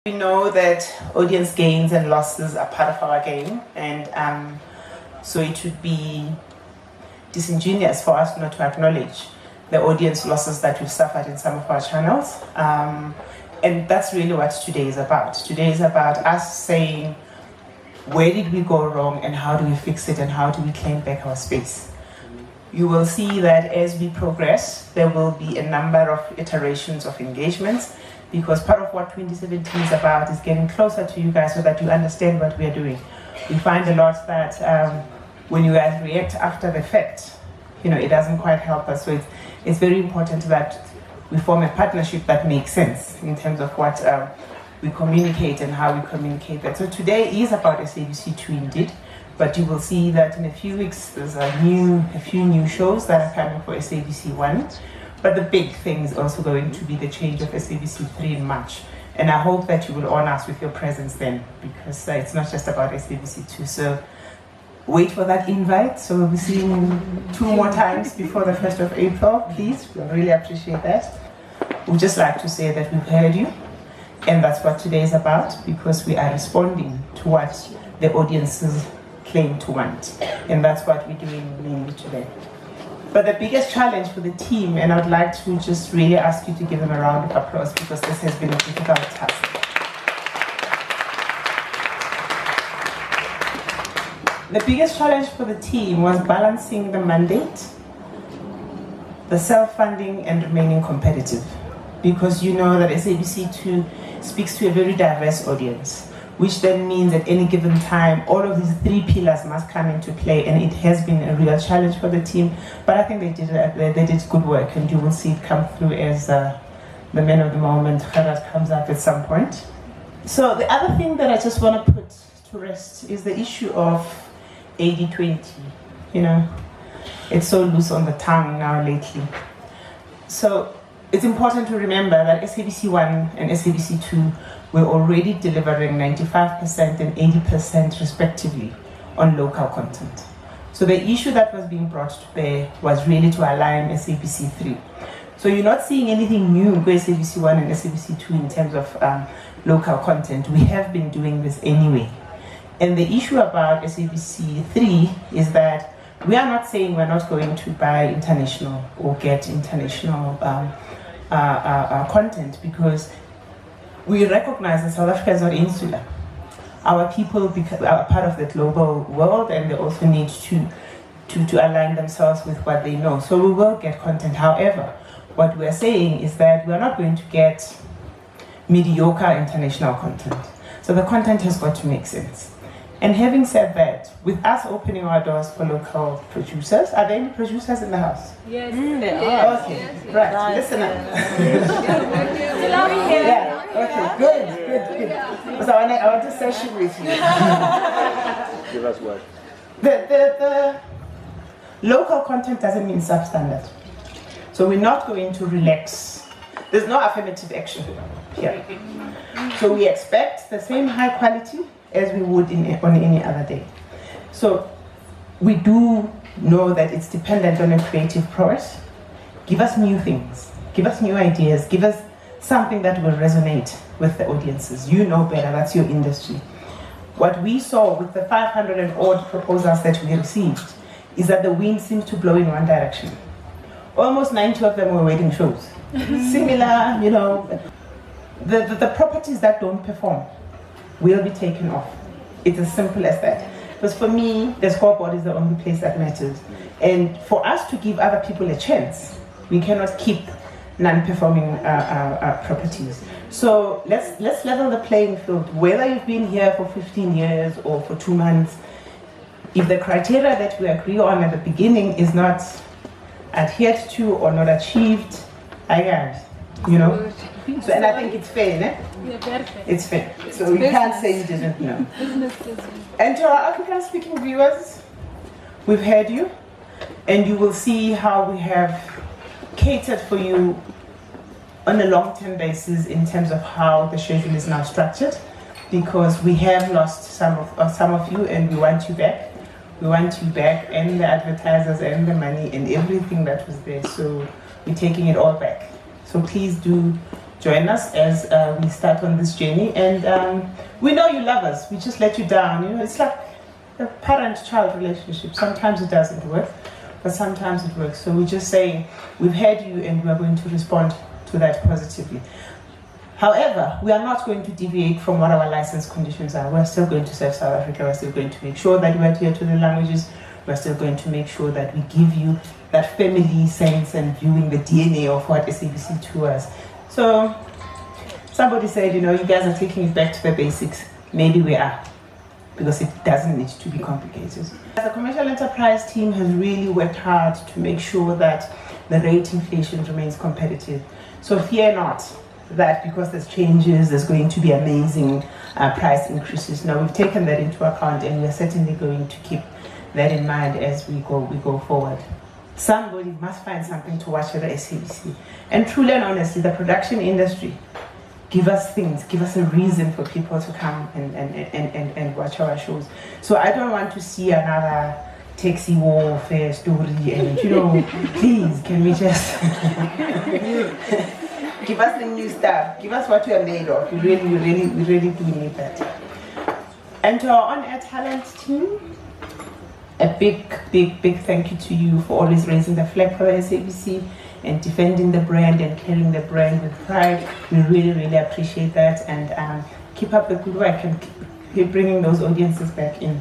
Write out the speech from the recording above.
We know that audience gains and losses are part of our game, and so it would be disingenuous for us not to acknowledge the audience losses that we've suffered in some of our channels. And that's really what today is about. Today is about us saying, where did we go wrong and how do we fix it and how do we claim back our space? You will see that as we progress, there will be a number of iterations of engagements, because part of what 2017 is about is getting closer to you guys so that you understand what we are doing. We find a lot that when you guys react after the fact, it doesn't quite help us. So it's very important that we form a partnership that makes sense in terms of what we communicate and how we communicate that. So today is about SABC2 indeed, but you will see that in a few weeks there's a few new shows that are coming for SABC1. But the big thing is also going to be the change of SABC3 in March. And I hope that you will honor us with your presence then, because it's not just about SABC2. So wait for that invite. So we'll be seeing you 2 more times before the 1st of April, please. We'll really appreciate that. We'd just like to say that we've heard you. And that's what today is about, because we are responding to what the audiences claim to want. And that's what we're doing mainly today. But the biggest challenge for the team, and I'd like to just really ask you to give them a round of applause, because this has been a difficult task. The biggest challenge for the team was balancing the mandate, the self-funding, and remaining competitive. Because you know that SABC2 speaks to a very diverse audience, which then means at any given time, all of these 3 pillars must come into play, and it has been a real challenge for the team. But I think they did good work, and you will see it come through as the man of the moment, Gerard, comes up at some point. So the other thing that I just want to put to rest is the issue of 80-20. It's so loose on the tongue now lately. So it's important to remember that SABC1 and SABC2 were already delivering 95% and 80% respectively on local content. So the issue that was being brought to bear was really to align SABC3. So you're not seeing anything new with SABC1 and SABC2 in terms of local content. We have been doing this anyway. And the issue about SABC3 is that we are not saying we're not going to buy international or get international content, because we recognize that South Africa is not insular. Our people are part of the global world, and they also need to align themselves with what they know. So we will get content. However, what we're saying is that we're not going to get mediocre international content. So the content has got to make sense. And having said that, with us opening our doors for local producers, are there any producers in the house? Yes. There are. Okay, yes. right. Listen up. Yeah. Okay. Good. So I want to session with you. Give us what? The local content doesn't mean substandard. So we're not going to relax. There's no affirmative action here. So we expect the same high quality as we would on any other day. So we do know that it's dependent on a creative prowess. Give us new things, give us new ideas, give us something that will resonate with the audiences. You know better, that's your industry. What we saw with the 500 and odd proposals that we received is that the wind seems to blow in one direction. Almost 90 of them were wedding shows. Similar, the properties that don't perform will be taken off. It's as simple as that. Because for me, the scoreboard is the only place that matters. And for us to give other people a chance, we cannot keep non-performing properties. So let's level the playing field. Whether you've been here for 15 years or for 2 months, if the criteria that we agree on at the beginning is not adhered to or not achieved, So, and I think it's fair, né? Yeah, perfect. It's fair. So we can't say you didn't know. And to our African-speaking viewers, we've heard you, and you will see how we have catered for you on a long-term basis in terms of how the schedule is now structured, because we have lost some of you, and we want you back. We want you back, and the advertisers, and the money, and everything that was there. So we're taking it all back. So please do join us as we start on this journey. And we know you love us. We just let you down. You know, it's like a parent-child relationship. Sometimes it doesn't work, but sometimes it works. So we're just saying we've heard you and we're going to respond to that positively. However, we are not going to deviate from what our license conditions are. We're still going to serve South Africa. We're still going to make sure that we adhere to the languages. We're still going to make sure that we give you that family sense and viewing the DNA of what SABC2 is. So somebody said, you know, you guys are taking it back to the basics. Maybe we are, because it doesn't need to be complicated. The commercial enterprise team has really worked hard to make sure that the rate inflation remains competitive. So fear not that because there's changes, there's going to be amazing price increases. Now we've taken that into account, and we're certainly going to keep that in mind as we go forward. Somebody must find something to watch at the SABC. And truly and honestly, the production industry, give us things, give us a reason for people to come and watch our shows. So I don't want to see another taxi warfare story, and you know, please, can we just give us the new stuff, give us what we are made of. We really do need that. And to our on-air talent team, a big thank you to you for always raising the flag for the SABC and defending the brand and carrying the brand with pride. We really appreciate that, and keep up the good work and keep bringing those audiences back in.